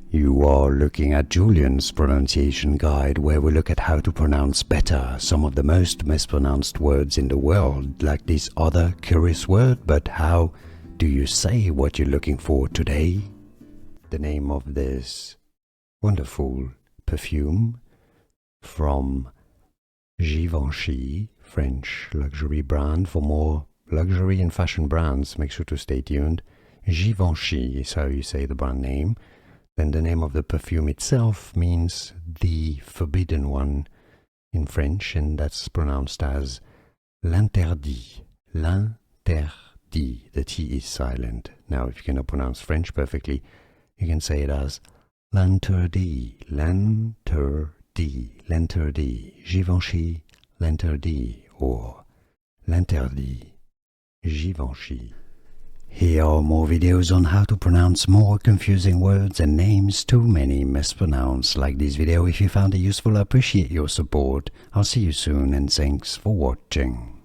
You are looking at Julian's pronunciation guide, where we look at how to pronounce better some of the most mispronounced words in the world, like this other curious word. But how do you say what you're looking for today? The name of this wonderful perfume from Givenchy, French luxury brand. For more luxury and fashion brands, make sure to stay tuned. Givenchy is how you say the brand name. Then the name of the perfume itself means the forbidden one in French, and that's pronounced as L'Interdit. L'Interdit. The T is silent. Now, if you cannot pronounce French perfectly, you can say it as L'Interdit, L'Interdit, L'Interdit, Givenchy, L'Interdit, or L'Interdit, Givenchy. Here are more videos on how to pronounce more confusing words and names too many mispronounced. Like this video if you found it useful. I appreciate your support. I'll see you soon, and thanks for watching.